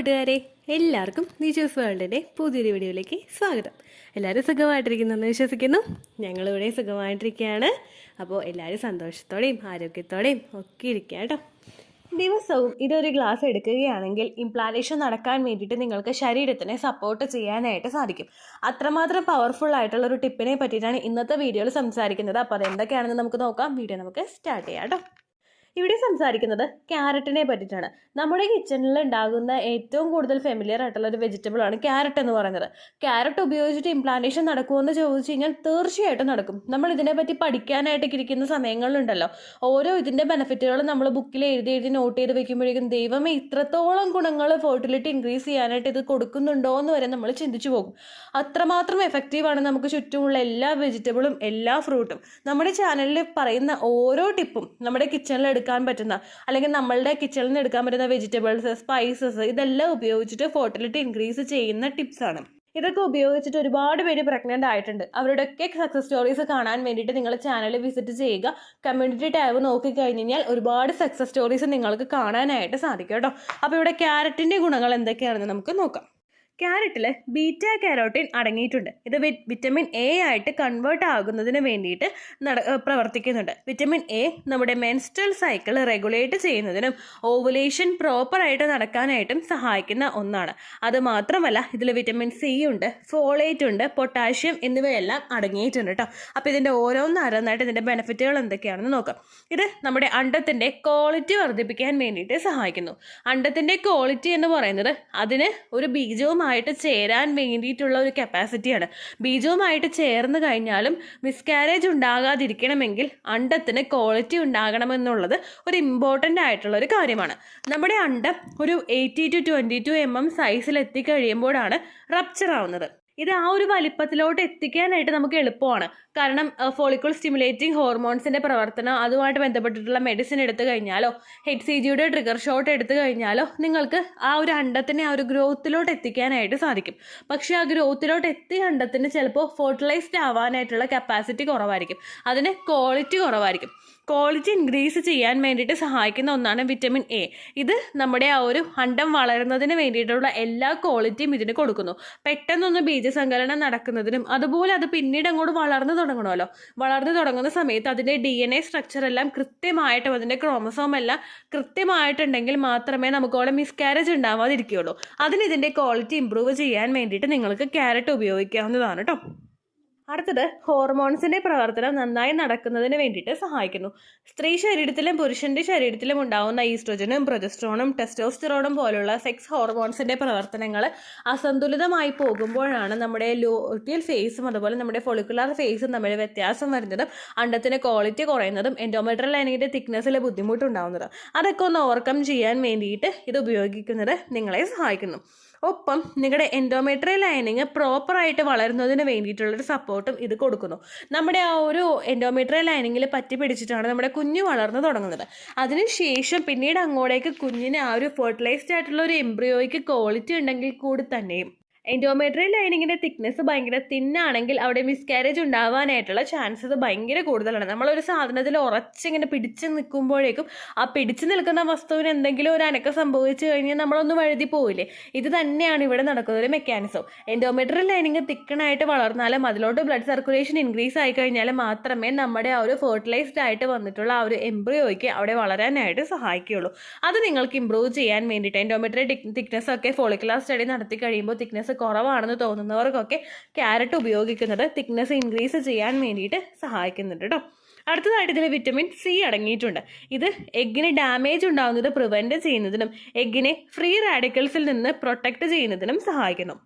കൂട്ടുകാരെ, എല്ലാവർക്കും നിജൂസ് വേൾഡിൻ്റെ പുതിയൊരു വീഡിയോയിലേക്ക് സ്വാഗതം. എല്ലാവരും സുഖമായിട്ടിരിക്കുന്നെന്ന് വിശ്വസിക്കുന്നു. ഞങ്ങളിവിടെ സുഖമായിട്ടിരിക്കുകയാണ്. അപ്പോൾ എല്ലാവരും സന്തോഷത്തോടെയും ആരോഗ്യത്തോടെയും ഒക്കെ ഇരിക്കുക കേട്ടോ. ദിവസവും ഇതൊരു ഗ്ലാസ് എടുക്കുകയാണെങ്കിൽ ഇംപ്ലാന്റേഷൻ നടക്കാൻ വേണ്ടിയിട്ട് നിങ്ങൾക്ക് ശരീരത്തിനെ സപ്പോർട്ട് ചെയ്യാനായിട്ട് സാധിക്കും. അത്രമാത്രം പവർഫുൾ ആയിട്ടുള്ള ഒരു ടിപ്പിനെ പറ്റിയിട്ടാണ് ഇന്നത്തെ വീഡിയോയിൽ സംസാരിക്കുന്നത്. അപ്പോൾ അതെന്തൊക്കെയാണെന്ന് നമുക്ക് നോക്കാം. വീഡിയോ നമുക്ക് സ്റ്റാർട്ട് ചെയ്യാം കേട്ടോ. ഇവിടെ സംസാരിക്കുന്നത് ക്യാരറ്റിനെ പറ്റിയിട്ടാണ്. നമ്മുടെ കിച്ചണിൽ ഉണ്ടാകുന്ന ഏറ്റവും കൂടുതൽ ഫെമിലിയർ ആയിട്ടുള്ള ഒരു വെജിറ്റബിൾ ആണ് ക്യാരറ്റ് എന്ന് പറയുന്നത്. ക്യാരറ്റ് ഉപയോഗിച്ചിട്ട് ഇംപ്ലാന്റേഷൻ നടക്കുമെന്ന് ചോദിച്ചു കഴിഞ്ഞാൽ തീർച്ചയായിട്ടും നടക്കും. നമ്മൾ ഇതിനെപ്പറ്റി പഠിക്കാനായിട്ട് ഇരിക്കുന്ന സമയങ്ങളിലുണ്ടല്ലോ, ഓരോ ഇതിൻ്റെ ബെനിഫിറ്റുകളും നമ്മൾ ബുക്കിൽ എഴുതി നോട്ട് ചെയ്ത് വെക്കുമ്പോഴേക്കും ദൈവമേ ഇത്രത്തോളം ഗുണങ്ങൾ ഫെർട്ടിലിറ്റി ഇൻക്രീസ് ചെയ്യാനായിട്ട് ഇത് കൊടുക്കുന്നുണ്ടോ എന്ന് വരെ നമ്മൾ ചിന്തിച്ചു പോകും. അത്രമാത്രം എഫക്റ്റീവാണ് നമുക്ക് ചുറ്റുമുള്ള എല്ലാ വെജിറ്റബിളും എല്ലാ ഫ്രൂട്ടും. നമ്മുടെ ചാനലിൽ പറയുന്ന ഓരോ ടിപ്പും നമ്മുടെ കിച്ചണിൽ എടുക്കാൻ പറ്റുന്ന അല്ലെങ്കിൽ നമ്മളുടെ കിച്ചണിൽ നിന്ന് എടുക്കാൻ പറ്റുന്ന വെജിറ്റബിൾസ്, സ്പൈസസ് ഇതെല്ലാം ഉപയോഗിച്ചിട്ട് ഫെർട്ടിലിറ്റി ഇൻക്രീസ് ചെയ്യുന്ന ടിപ്സാണ്. ഇതൊക്കെ ഉപയോഗിച്ചിട്ട് ഒരുപാട് പേര് പ്രഗ്നൻ്റ് ആയിട്ടുണ്ട്. അവരുടെയൊക്കെ സക്സസ് സ്റ്റോറീസ് കാണാൻ വേണ്ടിയിട്ട് നിങ്ങൾ ചാനൽ വിസിറ്റ് ചെയ്യുക. കമ്മ്യൂണിറ്റി ടാബ് നോക്കിക്കഴിഞ്ഞ് കഴിഞ്ഞാൽ ഒരുപാട് സക്സസ് സ്റ്റോറീസ് നിങ്ങൾക്ക് കാണാനായിട്ട് സാധിക്കും കേട്ടോ. അപ്പോൾ ഇവിടെ ക്യാരറ്റിൻ്റെ ഗുണങ്ങൾ എന്തൊക്കെയാണെന്ന് നമുക്ക് നോക്കാം. ക്യാരറ്റിൽ ബീറ്റ കാരോട്ടിൻ അടങ്ങിയിട്ടുണ്ട്. ഇത് വിറ്റമിൻ എ ആയിട്ട് കൺവേർട്ട് ആകുന്നതിന് വേണ്ടിയിട്ട് പ്രവർത്തിക്കുന്നുണ്ട്. വിറ്റമിൻ എ നമ്മുടെ മെൻസ്ട്രൽ സൈക്കിൾ റെഗുലേറ്റ് ചെയ്യുന്നതിനും ഓവുലേഷൻ പ്രോപ്പറായിട്ട് നടക്കാനായിട്ടും സഹായിക്കുന്ന ഒന്നാണ്. അതുമാത്രമല്ല ഇതിൽ വിറ്റമിൻ സി ഉണ്ട്, ഫോളേറ്റ് ഉണ്ട്, പൊട്ടാഷ്യം എന്നിവയെല്ലാം അടങ്ങിയിട്ടുണ്ട് കേട്ടോ. അപ്പോൾ ഇതിൻ്റെ ഓരോന്നോരോന്നായിട്ട് ഇതിൻ്റെ ബെനിഫിറ്റുകൾ എന്തൊക്കെയാണെന്ന് നോക്കാം. ഇത് നമ്മുടെ അണ്ടത്തിൻ്റെ ക്വാളിറ്റി വർദ്ധിപ്പിക്കാൻ വേണ്ടിയിട്ട് സഹായിക്കുന്നു. അണ്ടത്തിൻ്റെ ക്വാളിറ്റി എന്ന് പറയുന്നത് അതിന് ഒരു ബീജവും ആയിട്ട് ചേരാൻ വേണ്ടിയിട്ടുള്ള ഒരു കപ്പാസിറ്റിയാണ്. ബീജവുമായിട്ട് ചേർന്ന് കഴിഞ്ഞാലും മിസ്കാരേജ് ഉണ്ടാകാതിരിക്കണമെങ്കിൽ അണ്ടത്തിന് ക്വാളിറ്റി ഉണ്ടാകണമെന്നുള്ളത് ഒരു ഇമ്പോർട്ടൻ്റ് ആയിട്ടുള്ള ഒരു കാര്യമാണ്. നമ്മുടെ അണ്ടം ഒരു 80 to 22 mm സൈസിൽ എത്തിക്കഴിയുമ്പോഴാണ് റപ്ചർ ആവുന്നത്. ഇത് ആ ഒരു വലിപ്പത്തിലോട്ട് എത്തിക്കാനായിട്ട് നമുക്ക് എളുപ്പമാണ്. കാരണം ഫോളിക്കിൾ സ്റ്റിമുലേറ്റിംഗ് ഹോർമോൺസിൻ്റെ പ്രവർത്തനം അതുമായിട്ട് ബന്ധപ്പെട്ടിട്ടുള്ള മെഡിസിൻ എടുത്തു കഴിഞ്ഞാലോ HCGയുടെ ട്രിഗർ ഷോട്ട് എടുത്തു കഴിഞ്ഞാലോ നിങ്ങൾക്ക് ആ ഒരു അണ്ടത്തിനെ ആ ഒരു ഗ്രോത്തിലോട്ട് എത്തിക്കാനായിട്ട് സാധിക്കും. പക്ഷേ ആ ഗ്രോത്തിലോട്ട് എത്തിയ അണ്ടത്തിന് ചിലപ്പോൾ ഫെർട്ടിലൈസ്ഡ് ആവാനായിട്ടുള്ള കപ്പാസിറ്റി കുറവായിരിക്കും, അതിന് ക്വാളിറ്റി കുറവായിരിക്കും. ക്വാളിറ്റി ഇൻക്രീസ് ചെയ്യാൻ വേണ്ടിയിട്ട് സഹായിക്കുന്ന ഒന്നാണ് വിറ്റമിൻ എ. ഇത് നമ്മുടെ ആ ഒരു അണ്ടം വളരുന്നതിന് വേണ്ടിയിട്ടുള്ള എല്ലാ ക്വാളിറ്റിയും ഇതിന് കൊടുക്കുന്നു. പെട്ടെന്നൊന്ന് ബീജസങ്കലനം നടക്കുന്നതിനും അതുപോലെ അത് പിന്നീട് അങ്ങോട്ട് വളർന്നു തുടങ്ങണമല്ലോ. വളർന്നു തുടങ്ങുന്ന സമയത്ത് അതിൻ്റെ DNA സ്ട്രക്ചർ എല്ലാം കൃത്യമായിട്ടും അതിൻ്റെ ക്രോമസോം എല്ലാം കൃത്യമായിട്ടുണ്ടെങ്കിൽ മാത്രമേ നമുക്കവിടെ മിസ്കാരേജ് ഉണ്ടാവാതിരിക്കുകയുള്ളൂ. അതിന് ഇതിൻ്റെ ക്വാളിറ്റി ഇമ്പ്രൂവ് ചെയ്യാൻ വേണ്ടിയിട്ട് നിങ്ങൾക്ക് ക്യാരറ്റ് ഉപയോഗിക്കാവുന്നതാണ് കേട്ടോ. അടുത്തത് ഹോർമോൺസിൻ്റെ പ്രവർത്തനം നന്നായി നടക്കുന്നതിന് വേണ്ടിയിട്ട് സഹായിക്കുന്നു. സ്ത്രീ ശരീരത്തിലും പുരുഷൻ്റെ ശരീരത്തിലും ഉണ്ടാകുന്ന ഈസ്ട്രോജനും പ്രൊജസ്ട്രോണും ടെസ്റ്റോസ്റ്ററോണും പോലുള്ള സെക്സ് ഹോർമോൺസിൻ്റെ പ്രവർത്തനങ്ങൾ അസന്തുലിതമായി പോകുമ്പോഴാണ് നമ്മുടെ ലൂട്ടിയൽ ഫേസും അതുപോലെ നമ്മുടെ ഫോളിക്കുലാർ ഫേസും തമ്മിൽ വ്യത്യാസം വരുന്നതും അണ്ടത്തിൻ്റെ ക്വാളിറ്റി കുറയുന്നതും എൻഡോമെട്രിയൽ ലൈനിൻ്റെ തിക്നെസ്സിൽ ബുദ്ധിമുട്ടുണ്ടാകുന്നതും. അതൊക്കെ ഒന്ന് ഓവർകം ചെയ്യാൻ വേണ്ടിയിട്ട് ഇത് ഉപയോഗിക്കുന്നത് നിങ്ങളെ സഹായിക്കുന്നു. ഒപ്പം നിങ്ങളുടെ എൻഡോമെട്രിയൽ ലൈനിങ് പ്രോപ്പറായിട്ട് വളരുന്നതിന് വേണ്ടിയിട്ടുള്ളൊരു സപ്പോർട്ടും ഇത് കൊടുക്കുന്നു. നമ്മുടെ ആ ഒരു എൻഡോമെട്രിയൽ ലൈനിങ്ങിൽ പറ്റി പിടിച്ചിട്ടാണ് നമ്മുടെ കുഞ്ഞ് വളർന്നു തുടങ്ങുന്നത്. അതിനുശേഷം പിന്നീട് അങ്ങോട്ടേക്ക് കുഞ്ഞിന് ആ ഒരു ഫെർട്ടിലൈസ്ഡ് ആയിട്ടുള്ള ഒരു എംബ്രിയോയ്ക്ക് ക്വാളിറ്റി ഉണ്ടെങ്കിൽ കൂടി തന്നെയും എൻഡോമെട്രിയൽ ലൈനിങ്ങിൻ്റെ തിക്നെസ് ഭയങ്കര തിന്നാണെങ്കിൽ അവിടെ മിസ്കാരേജ് ഉണ്ടാവാനായിട്ടുള്ള ചാൻസസ് ഭയങ്കര കൂടുതലാണ്. നമ്മളൊരു സാധനത്തിൽ ഉറച്ചിങ്ങനെ പിടിച്ച് നിൽക്കുമ്പോഴേക്കും ആ പിടിച്ച് നിൽക്കുന്ന വസ്തുവിന് എന്തെങ്കിലും ഒരു അനക്കം സംഭവിച്ചു കഴിഞ്ഞാൽ നമ്മളൊന്ന് വഴുതി പോവില്ലേ. ഇത് തന്നെയാണ് ഇവിടെ നടക്കുന്ന ഒരു മെക്കാനിസം. എൻഡോമെട്രിയൽ ലൈനിങ് തിക്കണായിട്ട് വളർന്നാലും അതിലോട്ട് ബ്ലഡ് സർക്കുലേഷൻ ഇൻക്രീസ് ആയി കഴിഞ്ഞാൽ മാത്രമേ നമ്മുടെ ആ ഒരു ഫെർട്ടിലൈസ്ഡ് ആയിട്ട് വന്നിട്ടുള്ള ആ ഒരു എംബ്രിയോയ്ക്ക് അവിടെ വളരാനായിട്ട് സഹായിക്കുകയുള്ളൂ. അത് നിങ്ങൾക്ക് ഇമ്പ്രൂവ് ചെയ്യാൻ വേണ്ടിയിട്ട് എൻഡോമെട്രിയൽ തിക്നെസ് ഒക്കെ ഫോളിക്കുലാർ സ്റ്റഡി നടത്തി കഴിയുമ്പോൾ തിക്നെസ് കുറവാണെന്ന് തോന്നുന്നവർക്കൊക്കെ ക്യാരറ്റ് ഉപയോഗിക്കുന്നത് തിക്നെസ് ഇൻക്രീസ് ചെയ്യാൻ വേണ്ടിയിട്ട് സഹായിക്കുന്നുണ്ട് കേട്ടോ. അടുത്തതായിട്ട് ഇതിൽ വിറ്റമിൻ സി അടങ്ങിയിട്ടുണ്ട്. ഇത് എഗ്ഗിന് ഡാമേജ് ഉണ്ടാകുന്നത് പ്രിവെൻറ്റ് ചെയ്യുന്നതിനും എഗ്ഗിനെ ഫ്രീ റാഡിക്കൽസിൽ നിന്ന് പ്രൊട്ടക്റ്റ് ചെയ്യുന്നതിനും സഹായിക്കുന്നു.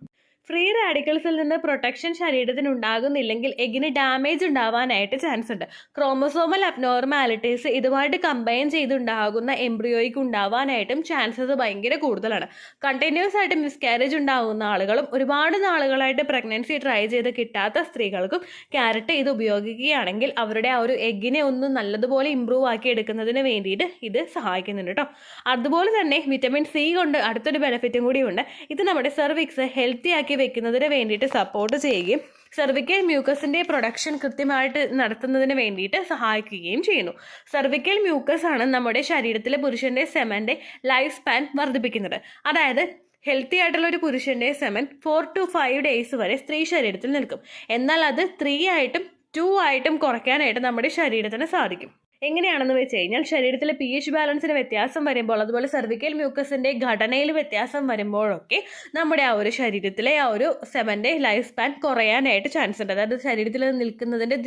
ഫ്രീ റാഡിക്കൽസിൽ നിന്ന് പ്രൊട്ടക്ഷൻ ശരീരത്തിന് ഉണ്ടാകുന്നില്ലെങ്കിൽ എഗ്ഗിന് ഡാമേജ് ഉണ്ടാവാനായിട്ട് ചാൻസ് ഉണ്ട്. ക്രോമസോമൽ അബ്നോർമാലിറ്റീസ് ഇതുമായിട്ട് കമ്പൈൻ ചെയ്തുണ്ടാകുന്ന എംബ്രിയോയ്ക്ക് ഉണ്ടാവാനായിട്ടും ചാൻസസ് ഭയങ്കര കൂടുതലാണ്. കണ്ടിന്യൂസ് ആയിട്ട് മിസ്കാരേജ് ഉണ്ടാകുന്ന ആളുകളും ഒരുപാട് നാളുകളായിട്ട് പ്രഗ്നൻസി ട്രൈ ചെയ്ത് കിട്ടാത്ത സ്ത്രീകൾക്കും ക്യാരറ്റ് ഇത് ഉപയോഗിക്കുകയാണെങ്കിൽ അവരുടെ ആ ഒരു എഗ്ഗിനെ ഒന്ന് നല്ലതുപോലെ ഇമ്പ്രൂവ് ആക്കി എടുക്കുന്നതിന് വേണ്ടിയിട്ട് ഇത് സഹായിക്കുന്നുണ്ട് കേട്ടോ. അതുപോലെ തന്നെ വിറ്റമിൻ സി കൊണ്ട് അടുത്തൊരു ബെനിഫിറ്റും കൂടിയുണ്ട്. ഇത് നമ്മുടെ സെർവിക്സ് ഹെൽത്തി ആക്കി വെക്കുന്നതിന് വേണ്ടിയിട്ട് സപ്പോർട്ട് ചെയ്യുകയും സെർവിക്കൽ മ്യൂക്കസിൻ്റെ പ്രൊഡക്ഷൻ കൃത്യമായിട്ട് നടത്തുന്നതിന് വേണ്ടിയിട്ട് സഹായിക്കുകയും ചെയ്യുന്നു. സെർവിക്കൽ മ്യൂക്കസ് ആണ് നമ്മുടെ ശരീരത്തിലെ പുരുഷൻ്റെ സെമൻ്റെ ലൈഫ് സ്പാൻ വർദ്ധിപ്പിക്കുന്നത്. അതായത് ഹെൽത്തി ആയിട്ടുള്ള ഒരു പുരുഷന്റെ സെമൻ 4 to 5 ഡേയ്സ് വരെ സ്ത്രീ ശരീരത്തിൽ നിൽക്കും. എന്നാൽ അത് 3 ആയിട്ടും 2 ആയിട്ടും കുറയ്ക്കാനായിട്ട് നമ്മുടെ ശരീരത്തിന് സാധിക്കും. എങ്ങനെയാണെന്ന് വെച്ച് കഴിഞ്ഞാൽ ശരീരത്തിലെ pH ബാലൻസിന് വ്യത്യാസം വരുമ്പോൾ, അതുപോലെ സെർവിക്കൽ മ്യൂക്കസിന്റെ ഘടനയിൽ വ്യത്യാസം വരുമ്പോഴൊക്കെ നമ്മുടെ ആ ഒരു ശരീരത്തിലെ ആ ഒരു സെമന്റെ ലൈഫ് സ്പാൻ കുറയാനായിട്ട് ചാൻസ് ഉണ്ട്. അതായത് ശരീരത്തിൽ നിൽക്കുന്നതിന്റെ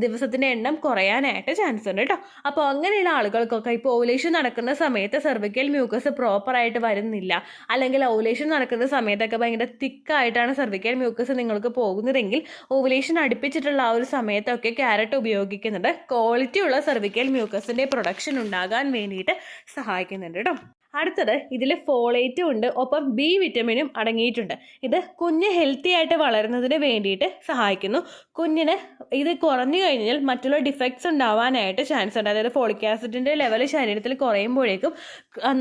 ദിവസത്തിന്റെ എണ്ണം കുറയാനായിട്ട് ചാൻസ് ഉണ്ട് കേട്ടോ. അപ്പോൾ അങ്ങനെയുള്ള ആളുകൾക്കൊക്കെ ഇപ്പോൾ ഓവുലേഷൻ നടക്കുന്ന സമയത്ത് സെർവിക്കൽ മ്യൂക്കസ് പ്രോപ്പറായിട്ട് വരുന്നില്ല, അല്ലെങ്കിൽ ഓവുലേഷൻ നടക്കുന്ന സമയത്തൊക്കെ ഭയങ്കര തിക്കായിട്ടാണ് സെർവിക്കൽ മ്യൂക്കസ് നിങ്ങൾക്ക് പോകുന്നതെങ്കിൽ ഓവുലേഷൻ അടുപ്പിച്ചിട്ടുള്ള ആ ഒരു സമയത്തൊക്കെ ക്യാരറ്റ് ഉപയോഗിക്കുന്നത് ക്വാളിറ്റി ഉള്ള സെർവിക്കൽ മ്യൂക്കസിന്റെ പ്രൊഡക്ഷൻ ഉണ്ടാകാൻ വേണ്ടിയിട്ട് സഹായിക്കുന്നുണ്ട് കേട്ടോ. അടുത്തത് ഇതിൽ ഫോളേറ്റും ഉണ്ട്, ഒപ്പം ബി വിറ്റമിനും അടങ്ങിയിട്ടുണ്ട്. ഇത് കുഞ്ഞ് ഹെൽത്തി ആയിട്ട് വളരുന്നതിന് വേണ്ടിയിട്ട് സഹായിക്കുന്നു. കുഞ്ഞിന് ഇത് കുറഞ്ഞു കഴിഞ്ഞാൽ മറ്റുള്ള ഡിഫക്ട്സ് ഉണ്ടാവാനായിട്ട് ചാൻസ് ഉണ്ട്. അതായത് ഫോളിക് ആസിഡിന്റെ ലെവൽ ശരീരത്തിൽ കുറയുമ്പോഴേക്കും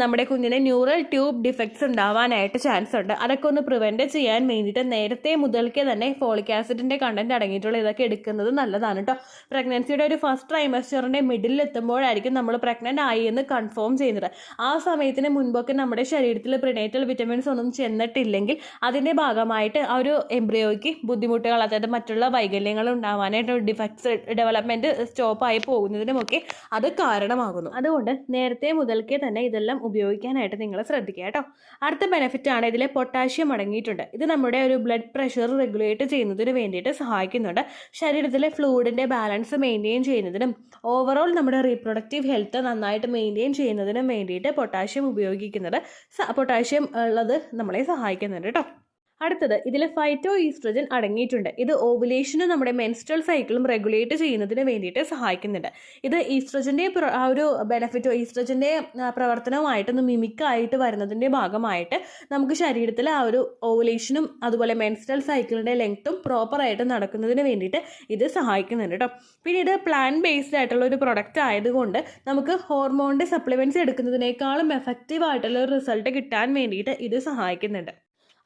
നമ്മുടെ കുഞ്ഞിന് ന്യൂറൽ ട്യൂബ് ഡിഫക്ട്സ് ഉണ്ടാവാനായിട്ട് ചാൻസ് ഉണ്ട്. അതൊക്കെ ഒന്ന് പ്രിവെന്റ് ചെയ്യാൻ വേണ്ടിയിട്ട് നേരത്തെ മുതൽക്കേ തന്നെ ഫോളിക് ആസിഡിന്റെ കണ്ടന്റ് അടങ്ങിയിട്ടുള്ള ഇതൊക്കെ എടുക്കുന്നത് നല്ലതാണ് കേട്ടോ. പ്രഗ്നൻസിയുടെ ഒരു ഫസ്റ്റ് ട്രൈമസ്റ്ററിന്റെ മിഡിൽ എത്തുമ്പോഴായിരിക്കും നമ്മൾ പ്രഗ്നന്റ് ആയി എന്ന് കൺഫേം ചെയ്യുന്നത്. ആ സമയത്തിന് മുൻപൊക്കെ നമ്മുടെ ശരീരത്തിൽ പ്രിനേറ്റൽ വിറ്റമിൻസ് ഒന്നും ചെന്നിട്ടില്ലെങ്കിൽ അതിന്റെ ഭാഗമായിട്ട് ആ ഒരു എംബ്രിയോയ്ക്ക് ബുദ്ധിമുട്ടുകൾ, അതായത് മറ്റുള്ള വൈകല്യങ്ങൾ ഉണ്ടാവാനായിട്ട് ഡിഫക്ട്സ് ഡെവലപ്മെന്റ് സ്റ്റോപ്പായി പോകുന്നതിനുമൊക്കെ അത് കാരണമാകുന്നു. അതുകൊണ്ട് നേരത്തെ മുതൽക്കേ തന്നെ ഇതെല്ലാം ഉപയോഗിക്കാനായിട്ട് നിങ്ങൾ ശ്രദ്ധിക്കുക കേട്ടോ. അടുത്ത ബെനിഫിറ്റ് ആണ് ഇതിലെ പൊട്ടാഷ്യം അടങ്ങിയിട്ടുണ്ട്. ഇത് നമ്മുടെ ഒരു ബ്ലഡ് പ്രഷർ റെഗുലേറ്റ് ചെയ്യുന്നതിന് വേണ്ടിയിട്ട് സഹായിക്കുന്നുണ്ട്. ശരീരത്തിലെ ഫ്ലൂയിഡിന്റെ ബാലൻസ് മെയിൻറ്റെയിൻ ചെയ്യുന്നതിനും ഓവറോൾ നമ്മുടെ റീപ്രൊഡക്റ്റീവ് ഹെൽത്ത് നന്നായിട്ട് മെയിൻറ്റെയിൻ ചെയ്യുന്നതിനും വേണ്ടിയിട്ട് പൊട്ടാഷ്യം പൊട്ടാഷ്യം ഉള്ളത് നമ്മളെ സഹായിക്കുന്നുണ്ട് കേട്ടോ. അടുത്തത് ഇതിൽ ഫൈറ്റോ ഈസ്ട്രജൻ അടങ്ങിയിട്ടുണ്ട്. ഇത് ഓവുലേഷനും നമ്മുടെ മെൻസ്ട്രൽ സൈക്കിളും റെഗുലേറ്റ് ചെയ്യുന്നതിന് വേണ്ടിയിട്ട് സഹായിക്കുന്നുണ്ട്. ഇത് ഈസ്ട്രജന്റെ ആ ഒരു ബെനിഫിറ്റോ ഈസ്ട്രജന്റെ പ്രവർത്തനവുമായിട്ടൊന്ന് മിമിക്കായിട്ട് വരുന്നതിന്റെ ഭാഗമായിട്ട് നമുക്ക് ശരീരത്തിൽ ആ ഒരു ഓവുലേഷനും അതുപോലെ മെൻസ്ട്രൽ സൈക്കിളിന്റെ ലെങ്ത്തും പ്രോപ്പറായിട്ട് നടക്കുന്നതിന് വേണ്ടിയിട്ട് ഇത് സഹായിക്കുന്നുണ്ട് കേട്ടോ. പിന്നെ ഇത് പ്ലാന്റ് ബേസ്ഡ് ആയിട്ടുള്ള ഒരു പ്രൊഡക്റ്റ് ആയതുകൊണ്ട് നമുക്ക് ഹോർമോണിന്റെ സപ്ലിമെന്റ്സ് എടുക്കുന്നതിനേക്കാളും എഫക്റ്റീവ് ആയിട്ടുള്ള ഒരു റിസൾട്ട് കിട്ടാൻ വേണ്ടിയിട്ട് ഇത് സഹായിക്കുന്നുണ്ട്.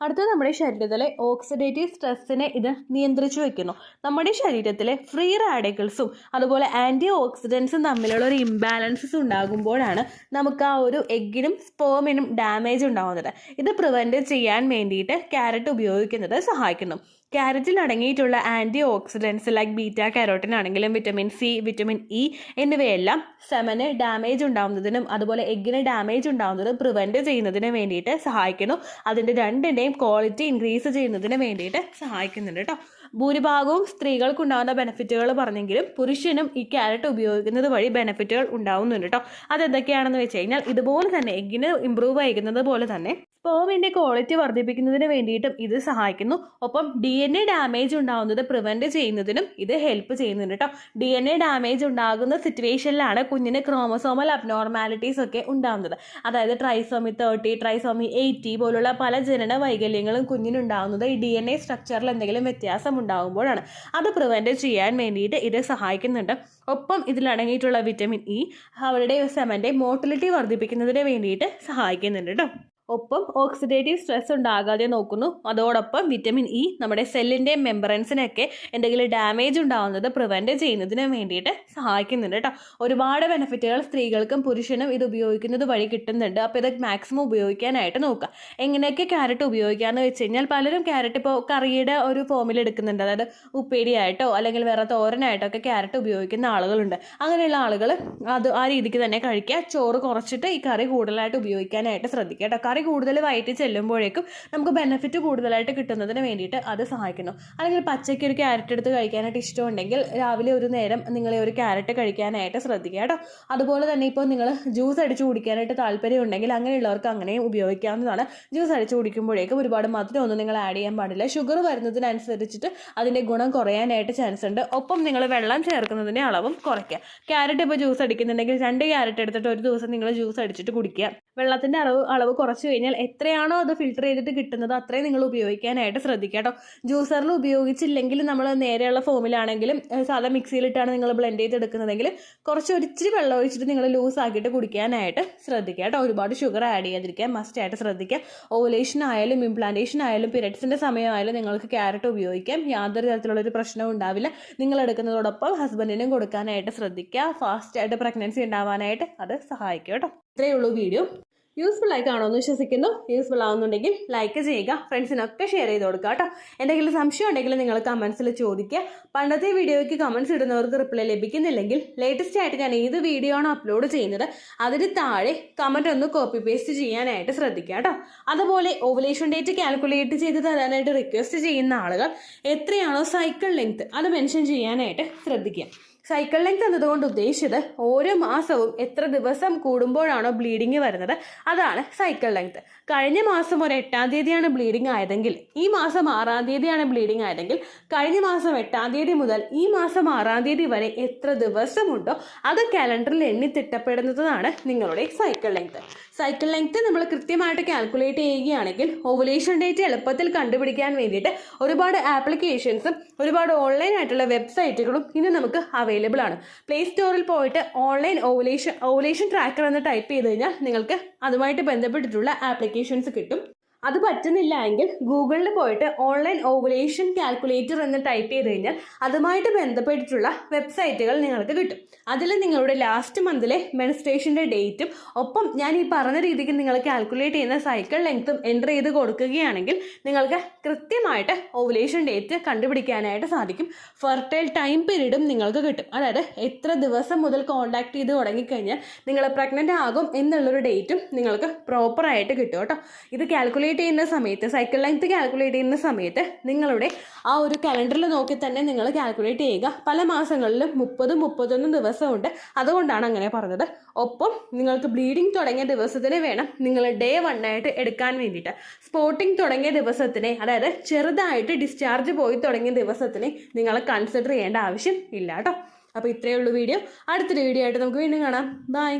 അടുത്തത് നമ്മുടെ ശരീരത്തിലെ ഓക്സിഡേറ്റീവ് സ്ട്രെസ്സിനെ ഇത് നിയന്ത്രിച്ചു വെക്കുന്നു. നമ്മുടെ ശരീരത്തിലെ ഫ്രീ റാഡിക്കൽസും അതുപോലെ ആൻറ്റി ഓക്സിഡൻസും തമ്മിലുള്ള ഒരു ഇംബാലൻസസ് ഉണ്ടാകുമ്പോഴാണ് നമുക്ക് ആ ഒരു എഗ്ഗിനും സ്പേമിനും ഡാമേജ് ഉണ്ടാകുന്നത്. ഇത് പ്രിവെൻറ്റ് ചെയ്യാൻ വേണ്ടിയിട്ട് ക്യാരറ്റ് ഉപയോഗിക്കുന്നത് സഹായിക്കുന്നു. ക്യാരറ്റിൽ അടങ്ങിയിട്ടുള്ള antioxidants like beta carotene ആണെങ്കിലും വിറ്റമിൻ സി, വിറ്റമിൻ ഇ എന്നിവയെല്ലാം സെമന് ഡാമേജ് ഉണ്ടാകുന്നതിനും അതുപോലെ എഗ്ഗിന് ഡാമേജ് ഉണ്ടാകുന്നതും പ്രിവെൻറ്റ് ചെയ്യുന്നതിന് വേണ്ടിയിട്ട് സഹായിക്കുന്നു. അതിൻ്റെ രണ്ടിൻ്റെയും ക്വാളിറ്റി ഇൻക്രീസ് ചെയ്യുന്നതിന് വേണ്ടിയിട്ട് സഹായിക്കുന്നുണ്ട് കേട്ടോ. ഭൂരിഭാഗവും സ്ത്രീകൾക്കുണ്ടാകുന്ന ബെനിഫിറ്റുകൾ പറഞ്ഞെങ്കിലും പുരുഷനും ഈ ക്യാരറ്റ് ഉപയോഗിക്കുന്നത് വഴി ബെനിഫിറ്റുകൾ ഉണ്ടാവുന്നുണ്ട് കേട്ടോ. അതെന്തൊക്കെയാണെന്ന് വെച്ച് കഴിഞ്ഞാൽ ഇതുപോലെ തന്നെ എഗ്ഗിന് ഇമ്പ്രൂവ് ആയിരിക്കുന്നത് പോലെ തന്നെ സ്പേമിന്റെ ക്വാളിറ്റി വർദ്ധിപ്പിക്കുന്നതിന് വേണ്ടിയിട്ടും ഇത് സഹായിക്കുന്നു. ഒപ്പം DNA ഡാമേജ് ഉണ്ടാകുന്നത് പ്രിവെന്റ് ചെയ്യുന്നതിനും ഇത് ഹെൽപ്പ് ചെയ്യുന്നുണ്ട് കേട്ടോ. DNA ഡാമേജ് ഉണ്ടാകുന്ന സിറ്റുവേഷനിലാണ് കുഞ്ഞിന് ക്രോമസോമൽ അബ്നോർമാലിറ്റീസ് ഒക്കെ ഉണ്ടാകുന്നത്. അതായത് ട്രൈസോമി 30, ട്രൈസോമി 80 പോലുള്ള പല ജനന വൈകല്യങ്ങളും കുഞ്ഞിനുണ്ടാകുന്നത് ഈ DNA സ്ട്രക്ചറിൽ എന്തെങ്കിലും വ്യത്യാസം ഉണ്ടാകുമ്പോഴാണ്. അത് പ്രിവെന്റ് ചെയ്യാൻ വേണ്ടിയിട്ട് ഇത് സഹായിക്കുന്നുണ്ട്. ഒപ്പം ഇതിലടങ്ങിയിട്ടുള്ള വിറ്റമിൻ ഇ അവരുടെ സെമന്റെ മോട്ടിലിറ്റി വർദ്ധിപ്പിക്കുന്നതിന് വേണ്ടിയിട്ട് സഹായിക്കുന്നുണ്ട് കേട്ടോ. ഒപ്പം ഓക്സിഡേറ്റീവ് സ്ട്രെസ് ഉണ്ടാകാതെ നോക്കുന്നു. അതോടൊപ്പം വിറ്റമിൻ ഇ നമ്മുടെ സെല്ലിൻ്റെ മെമ്പറൻസിനൊക്കെ എന്തെങ്കിലും ഡാമേജ് ഉണ്ടാകുന്നത് പ്രിവെൻറ്റ് ചെയ്യുന്നതിന് വേണ്ടിയിട്ട് സഹായിക്കുന്നുണ്ട് കേട്ടോ. ഒരുപാട് ബെനിഫിറ്റുകൾ സ്ത്രീകൾക്കും പുരുഷനും ഇത് ഉപയോഗിക്കുന്നത് വഴി കിട്ടുന്നുണ്ട്. അപ്പോൾ ഇത് മാക്സിമം ഉപയോഗിക്കാനായിട്ട് നോക്കുക. എങ്ങനെയൊക്കെ ക്യാരറ്റ് ഉപയോഗിക്കാമെന്ന് വെച്ച് കഴിഞ്ഞാൽ പലരും ക്യാരറ്റ് ഇപ്പോൾ കറിയുടെ ഒരു ഫോമിൽ എടുക്കുന്നുണ്ട്. അതായത് ഉപ്പേരിയായിട്ടോ അല്ലെങ്കിൽ വേറെ തോരനായിട്ടോ ഒക്കെ ക്യാരറ്റ് ഉപയോഗിക്കുന്ന ആളുകളുണ്ട്. അങ്ങനെയുള്ള ആളുകൾ അത് ആ രീതിക്ക് തന്നെ കഴിക്കുക. ചോറ് കുറച്ചിട്ട് ഈ കറി കൂടുതലായിട്ട് ഉപയോഗിക്കാനായിട്ട് ശ്രദ്ധിക്കുക കേട്ടോ. കറി കൂടുതൽ വയറ്റി ചെല്ലുമ്പോഴേക്കും നമുക്ക് ബെനിഫിറ്റ് കൂടുതലായിട്ട് കിട്ടുന്നതിന് വേണ്ടിയിട്ട് അത് സഹായിക്കുന്നു. അല്ലെങ്കിൽ പച്ചയ്ക്ക് ഒരു ക്യാരറ്റ് എടുത്ത് കഴിക്കാനായിട്ട് ഇഷ്ടമുണ്ടെങ്കിൽ രാവിലെ ഒരു നേരം നിങ്ങൾ ഒരു ക്യാരറ്റ് കഴിക്കാനായിട്ട് ശ്രദ്ധിക്കുക കേട്ടോ. അതുപോലെ തന്നെ ഇപ്പോൾ നിങ്ങൾ ജ്യൂസ് അടിച്ച് കുടിക്കാനായിട്ട് താല്പര്യം ഉണ്ടെങ്കിൽ അങ്ങനെയുള്ളവർക്ക് അങ്ങനെയും ഉപയോഗിക്കാവുന്നതാണ്. ജ്യൂസ് അടിച്ച് കുടിക്കുമ്പോഴേക്കും ഒരുപാട് മധുരമൊന്നും നിങ്ങൾ ആഡ് ചെയ്യാൻ പാടില്ല. ഷുഗർ വരുന്നതിനനുസരിച്ചിട്ട് അതിൻ്റെ ഗുണം കുറയാനായിട്ട് ചാൻസ് ഉണ്ട്. ഒപ്പം നിങ്ങൾ വെള്ളം ചേർക്കുന്നതിൻ്റെ അളവും കുറയ്ക്കുക. ക്യാരറ്റ് ഇപ്പോൾ ജ്യൂസ് അടിക്കുന്നുണ്ടെങ്കിൽ 2 ക്യാരറ്റ് എടുത്തിട്ട് ഒരു ദിവസം നിങ്ങൾ ജ്യൂസ് അടിച്ചിട്ട് കുടിക്കുക. വെള്ളത്തിൻ്റെ അളവ് കുറച്ച് കഴിഞ്ഞാൽ എത്രയാണോ അത് ഫിൽറ്റർ ചെയ്തിട്ട് കിട്ടുന്നത് അത്രയും നിങ്ങൾ ഉപയോഗിക്കാനായിട്ട് ശ്രദ്ധിക്കുക കേട്ടോ. ജ്യൂസറിൽ ഉപയോഗിച്ചില്ലെങ്കിൽ നമ്മൾ നേരെയുള്ള ഫോമിലാണെങ്കിലും സാധാ മിക്സിയിലിട്ടാണ് നിങ്ങൾ ബ്ലെൻഡ് ചെയ്തെടുക്കുന്നതെങ്കിൽ ഒരിച്ചിരി വെള്ളം ഒഴിച്ചിട്ട് നിങ്ങൾ ലൂസ് ആക്കിയിട്ട് കുടിക്കാനായിട്ട് ശ്രദ്ധിക്കുക കേട്ടോ. ഒരുപാട് ഷുഗർ ആഡ് ചെയ്യാതിരിക്കാൻ മസ്റ്റ് ആയിട്ട് ശ്രദ്ധിക്കുക. ഓവുലേഷൻ ആയാലും ഇംപ്ലാന്റേഷൻ ആയാലും പീരിയഡ്സിൻ്റെ സമയമായാലും നിങ്ങൾക്ക് ക്യാരറ്റ് ഉപയോഗിക്കാം. യാതൊരു തരത്തിലുള്ളൊരു പ്രശ്നവും ഉണ്ടാവില്ല. നിങ്ങൾ എടുക്കുന്നതോടൊപ്പം ഹസ്ബൻഡിനും കൊടുക്കാനായിട്ട് ശ്രദ്ധിക്കുക. ഫാസ്റ്റായിട്ട് പ്രഗ്നൻസി ഉണ്ടാവാനായിട്ട് അത് സഹായിക്കും കേട്ടോ. ഇത്രയേ ഉള്ളൂ വീഡിയോ. യൂസ്ഫുൾ ആയി കാണുമെന്ന് വിശ്വസിക്കുന്നു. യൂസ്ഫുൾ ആവുന്നുണ്ടെങ്കിൽ ലൈക്ക് ചെയ്യുക, ഫ്രണ്ട്സിനൊക്കെ ഷെയർ ചെയ്ത് കൊടുക്കുക കേട്ടോ. എന്തെങ്കിലും സംശയം ഉണ്ടെങ്കിൽ നിങ്ങൾ കമൻസിൽ ചോദിക്കുക. പണ്ടത്തെ വീഡിയോയ്ക്ക് കമൻസ് ഇടുന്നവർക്ക് റിപ്ലൈ ലഭിക്കുന്നില്ലെങ്കിൽ ലേറ്റസ്റ്റ് ആയിട്ട് ഞാൻ ഏത് വീഡിയോ ആണോ അപ്ലോഡ് ചെയ്യുന്നത് അതിന് താഴെ കമൻറ്റ് ഒന്ന് കോപ്പി പേസ്റ്റ് ചെയ്യാനായിട്ട് ശ്രദ്ധിക്കുക കേട്ടോ. അതുപോലെ ഓവുലേഷൻ ഡേറ്റ് കാൽക്കുലേറ്റ് ചെയ്ത് തരാനായിട്ട് റിക്വസ്റ്റ് ചെയ്യുന്ന ആളുകൾ എത്രയാണോ സൈക്കിൾ ലെങ്ത് അത് മെൻഷൻ ചെയ്യാനായിട്ട് ശ്രദ്ധിക്കുക. സൈക്കിൾ ലെങ്ത് എന്നതുകൊണ്ട് ഉദ്ദേശിച്ചത് ഓരോ മാസവും എത്ര ദിവസം കൂടുമ്പോഴാണോ ബ്ലീഡിങ് വരുന്നത് അതാണ് സൈക്കിൾ ലെങ്ത്. കഴിഞ്ഞ മാസം ഒരു 8-ാം തീയതിയാണ് ബ്ലീഡിങ് ആയതെങ്കിൽ ഈ മാസം 6-ാം തീയതിയാണ് ബ്ലീഡിങ് ആയതെങ്കിൽ കഴിഞ്ഞ മാസം 8-ാം തീയതി മുതൽ ഈ മാസം 6-ാം തീയതി വരെ എത്ര ദിവസമുണ്ടോ അത് കാലണ്ടറിൽ എണ്ണി തിട്ടപ്പെടുന്നതാണ് നിങ്ങളുടെ സൈക്കിൾ ലെങ്ത്. സൈക്കിൾ ലെങ്ത് നമ്മൾ കൃത്യമായിട്ട് കാൽക്കുലേറ്റ് ചെയ്യുകയാണെങ്കിൽ ഓവുലേഷൻ ഡേറ്റ് എളുപ്പത്തിൽ കണ്ടുപിടിക്കാൻ വേണ്ടിയിട്ട് ഒരുപാട് ആപ്ലിക്കേഷൻസും ഒരുപാട് ഓൺലൈൻ ആയിട്ടുള്ള വെബ്സൈറ്റുകളും ഇന്ന് നമുക്ക് അവൈലബിൾ ആണ്. പ്ലേ സ്റ്റോറിൽ പോയിട്ട് ഓൺലൈൻ ഓവുലേഷൻ ട്രാക്കർ എന്ന് ടൈപ്പ് ചെയ്ത് കഴിഞ്ഞാൽ നിങ്ങൾക്ക് അതുമായിട്ട് ബന്ധപ്പെട്ടിട്ടുള്ള ആപ്ലിക്കേഷൻസ് കിട്ടും. അത് പറ്റുന്നില്ല എങ്കിൽ ഗൂഗിളിൽ പോയിട്ട് ഓൺലൈൻ ഓവുലേഷൻ കാൽക്കുലേറ്റർ എന്ന് ടൈപ്പ് ചെയ്ത് കഴിഞ്ഞാൽ അതുമായിട്ട് ബന്ധപ്പെട്ടിട്ടുള്ള വെബ്സൈറ്റുകൾ നിങ്ങൾക്ക് കിട്ടും. അതിൽ നിങ്ങളുടെ ലാസ്റ്റ് മന്തിലെ മെൻസ്ട്രേഷൻ്റെ ഡേറ്റും ഒപ്പം ഞാൻ ഈ പറഞ്ഞ രീതിക്ക് നിങ്ങൾ കാൽക്കുലേറ്റ് ചെയ്യുന്ന സൈക്കിൾ ലെങ്ത്തും എൻ്റർ ചെയ്ത് കൊടുക്കുകയാണെങ്കിൽ നിങ്ങൾക്ക് കൃത്യമായിട്ട് ഓവുലേഷൻ ഡേറ്റ് കണ്ടുപിടിക്കാനായിട്ട് സാധിക്കും. ഫെർട്ടൈൽ ടൈം പീരീഡും നിങ്ങൾക്ക് കിട്ടും. അതായത് എത്ര ദിവസം മുതൽ കോൺടാക്ട് ചെയ്ത് തുടങ്ങിക്കഴിഞ്ഞാൽ നിങ്ങൾ പ്രഗ്നൻ്റ് ആകും എന്നുള്ളൊരു ഡേറ്റും നിങ്ങൾക്ക് പ്രോപ്പറായിട്ട് കിട്ടും കേട്ടോ. ഇത് കാൽക്കുലേറ്റ് ചെയ്യുന്ന സമയത്ത് സൈക്കിൾ ലെങ്ത് കാൽക്കുലേറ്റ് ചെയ്യുന്ന സമയത്ത് നിങ്ങളുടെ ആ ഒരു കലണ്ടറിൽ നോക്കി തന്നെ നിങ്ങൾ കാൽക്കുലേറ്റ് ചെയ്യുക. പല മാസങ്ങളിലും 30-31 ദിവസമുണ്ട്, അതുകൊണ്ടാണ് അങ്ങനെ പറഞ്ഞത്. ഒപ്പം നിങ്ങൾക്ക് ബ്ലീഡിങ് തുടങ്ങിയ ദിവസത്തിന് വേണം നിങ്ങൾ ഡേ 1 ആയിട്ട് എടുക്കാൻ വേണ്ടിയിട്ട്. സ്പോട്ടിങ് തുടങ്ങിയ ദിവസത്തിനെ, അതായത് ചെറുതായിട്ട് ഡിസ്ചാർജ് പോയി തുടങ്ങിയ ദിവസത്തിനെ നിങ്ങൾ കൺസിഡർ ചെയ്യേണ്ട ആവശ്യം ഇല്ല കേട്ടോ. അപ്പോൾ ഇത്രയേ ഉള്ളൂ വീഡിയോ. അടുത്തൊരു വീഡിയോ ആയിട്ട് നമുക്ക് വീണ്ടും കാണാം. ബൈ.